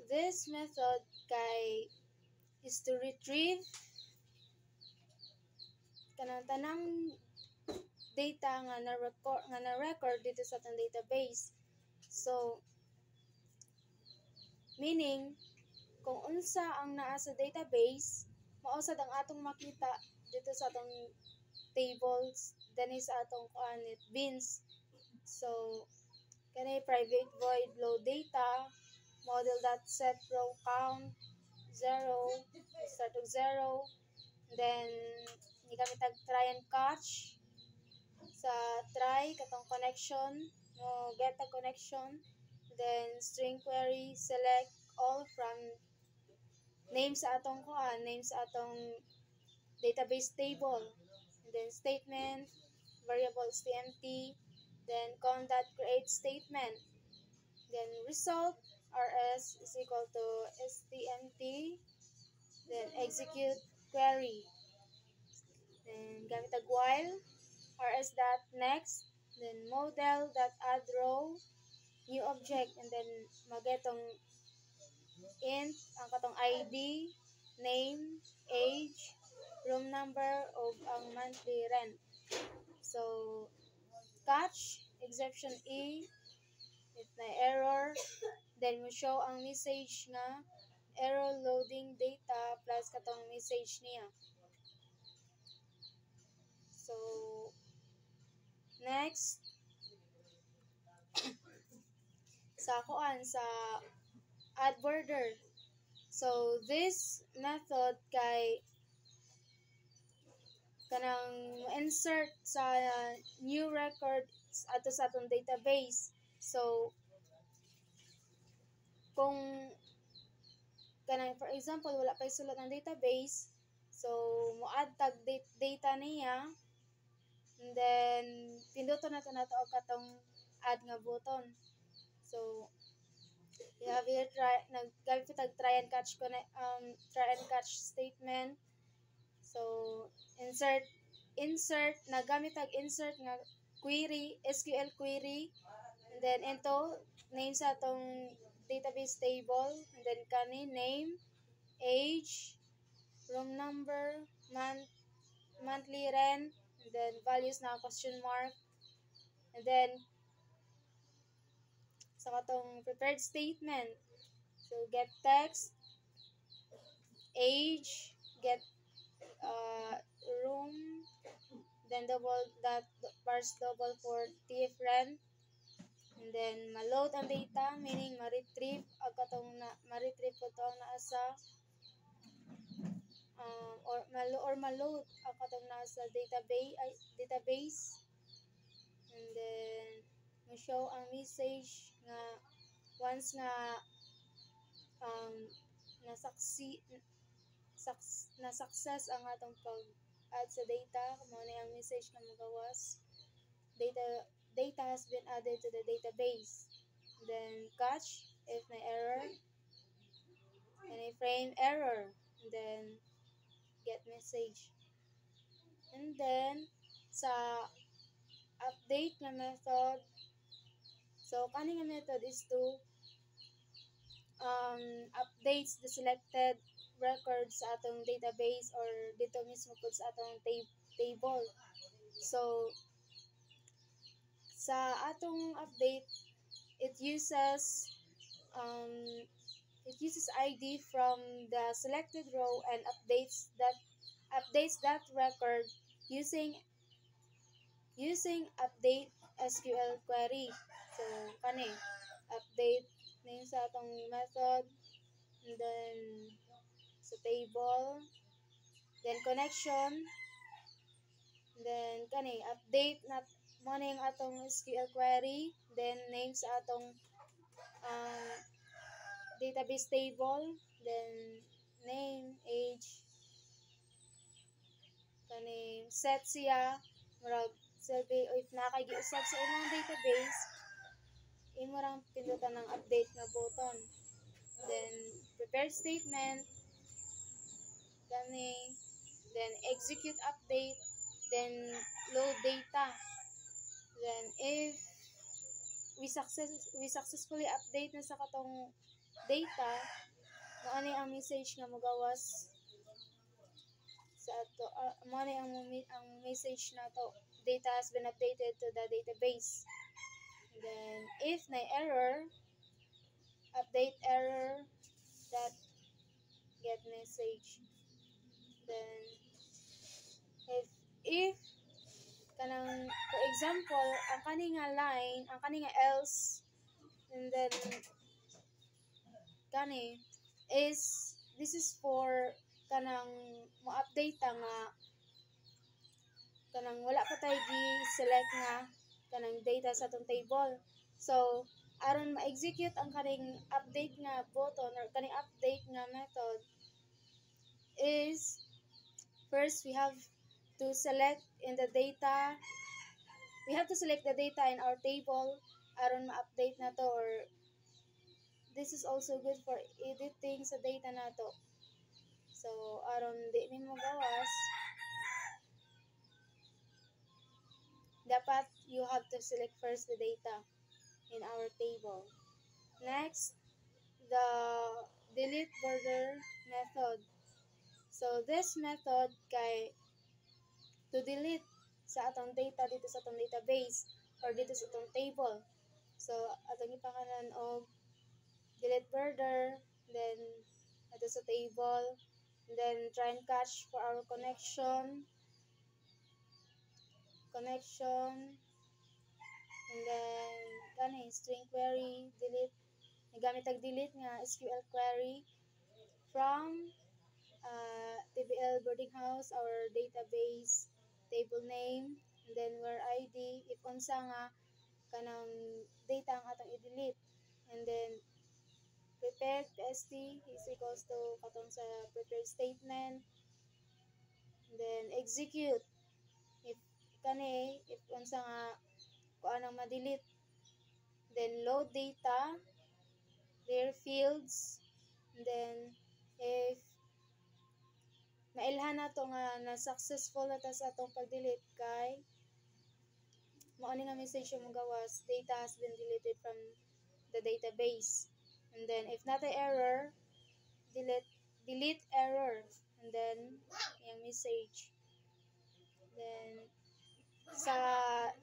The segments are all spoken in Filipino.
this method kay is to retrieve kanang tanang data nga na-record dito sa atong database. So meaning kung unsa ang naa sa database, mausad ang atong makita dito sa atong tables, then sa atong bins. So kanay private void load data, model.set row count 0, start of 0, then ni kami tag try and catch sa try katong connection mo get a connection, then string query select all from name sa atong database table, and then statement variables empty, then const.create statement, then result rs is equal to stmt, then execute query, then gamit tag while rs.next, then model.add row new object, and then magetong int ang katong id, name, age, room number of ang monthly rent. So catch exception E if na error, then mo show ang message nga error loading data plus katong message niya. So next sa add border. So this method kay kanang insert sa new record ato sa atong database. So kung kanang for example wala pa isulat ng database, so mo add tag data niya, and then pinduton nato og katong add nga button. So you have here naggamit tag try and catch statement. So insert nagamit tag insert nga query, SQL query, and then into name sa atong database table, and then kani name, age, room number, monthly rent, and then values na question mark, and then sa katong prepared statement. So get text, age, get room, then double that parse double for TF rent, and then ma-load ang data, meaning ma-retrieve ang katong ma-retrieve ko to ang naa sa or ma-load ang katong nasa database, and then ma-show ang message nga once nga na-success ang atong pag-add sa data, mao na ang message nga magawas. Data has been added to the database. Then catch if na error, and a frame error, and then get message. And then sa update na method, so kani nga method is to updates the selected records sa atong database or dito mismo po sa atong table. So sa atong update, it uses ID from the selected row and updates that record using update SQL query. So kani update name sa atong method, and then sa table, then connection, then kani update na mo na yung atong SQL query, then name sa atong database table, then name, age, kani set siya murag survey o if nakagiusab sa imong database, imo rang pindutan ng update na button, then prepare statement kani, then execute update, then load data, then if we successfully update na sa katong data, mao ni ang message nga mogawas sa ato, mao ni ang message na to, data has been updated to the database. Then if na error, update error that get message. Then if kanang, for example, ang kani nga line, ang kani nga else, and then kani is, this is for kanang mo-update nga kanang wala pa tayo gi-select nga kanang data sa atong table. So aron ma-execute ang kaning update nga button or kaning update nga method is, first we have to select in the data, we have to select the data in our table aron ma-update na to, or this is also good for editing sa data na to. So aron di mi magawas, dapat you have to select first the data in our table. Next, the delete border method. So this method kay to delete sa atong data dito sa atong database or dito sa atong table. So atong ipakanan og delete border, then ato sa table, then try and catch for our connection, and then kani string query, delete, nagamit tag delete nga SQL query from TBL boarding house, our database table name, and then where ID, if unsa nga kanang data ang atong i-delete, and then prepared tst is equals to katong sa prepared statement, and then execute if kani, if unsa nga kuan ang ma-delete, then load data, clear fields, and then if mailhan na to nga na successful na ta sa atong pag-delete kay mao ni nga message yung magawas, data has been deleted from the database. And then if not error, delete error, and then yung message. Then sa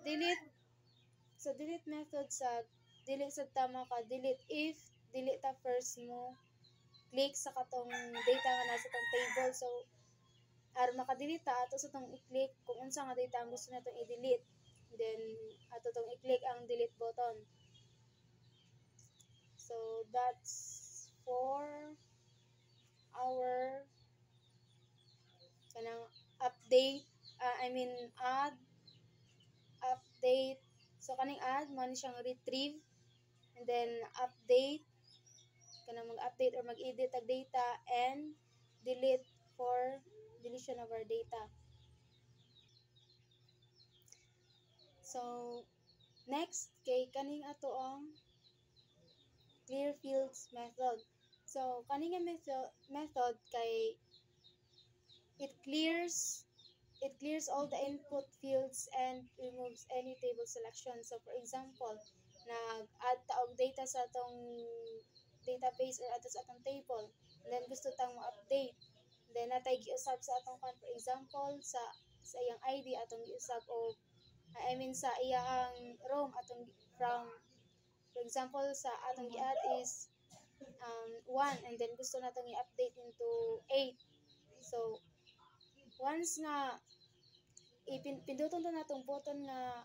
delete method, sa delete sa tama ka delete, if delete ta first mo click sa katong data nga nasa tong table. So aron maka-delete ta, ato sa tong i-click kung unsa nga data ang gusto natong i-delete, then ato tong i-click ang delete button. So that's for our kanang update, add, update. So kaning add mo ni siyang retrieve, and then update, kanang mag-update or mag-edit tag data, and delete for deletion of our data. So next kay kaning ato ang clear fields method. So kaning method kay it clears all the input fields and removes any table selection. So for example, nag-add ta og data sa atong database or ato sa atong table, and then gusto tang mo-update, then natay giusab sa atong for example sa iyang ID atong giusab, o sa iyang room atong from, for example sa atong gi-add is 1, and then gusto natong i-update into 8. So once nga pinduton to natong button nga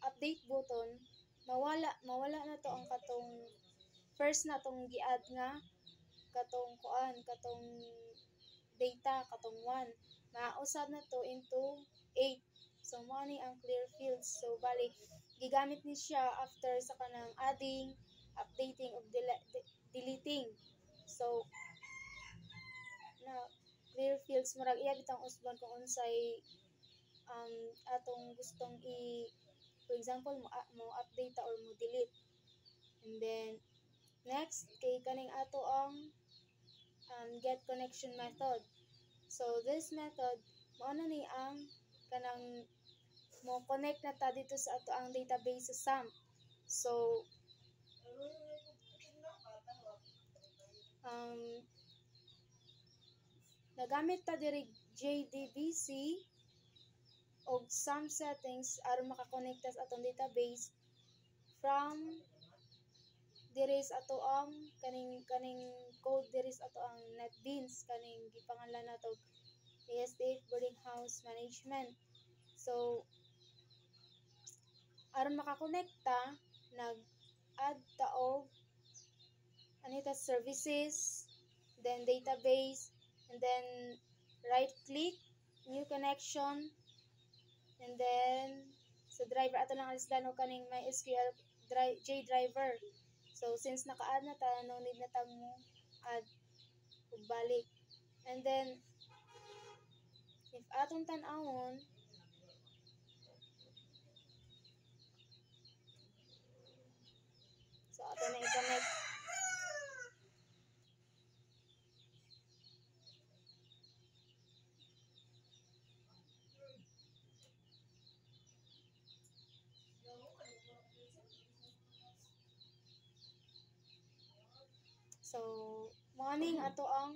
update button, mawala na to ang katong first natong gi-add nga katong data, katong 1, mausab na to into 8. So mao ni ang clear fields. So bali gigamit ni siya after sa kanang adding, updating ug deleting. So na clear fields murag iya bitang usban kung unsay atong gustong for example mo update or mo delete. And then next kay kaning ato ang get connection method. So this method mao na ni ang kanang mo connect na ta dito sa ato ang database sa SAMP. So nagamit ta diri JDBC og some settings aron makakonekta sa atong database from diri sa ato ang kaning code diri sa ato ang NetBeans kaning gipangalan nato ASDF Boarding House Management. So aron makakonekta nag-add ta og anita services, then database, and then right click, new connection, and then sa driver ato lang alisdan og kaning MySQL JDriver. So since naka-add na ta, no need na ta mo add ug balik. And then if atong tan-awon so ato na i-connect. So morning ato ang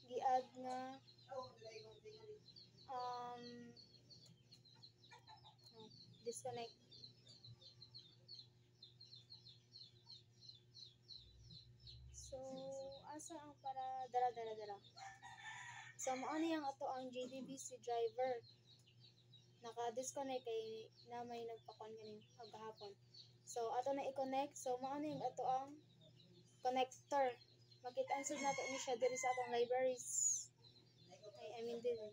gi-add nga disconnect. So asa ang para dara. So mao ni ang ato ang JDBC driver naka-disconnect kay na may nagpakon ganing gahapon. So ato na i-connect. So mao ni ang ato ang connector. Makita-an sad nato ni siya diri sa atong libraries. I mean diri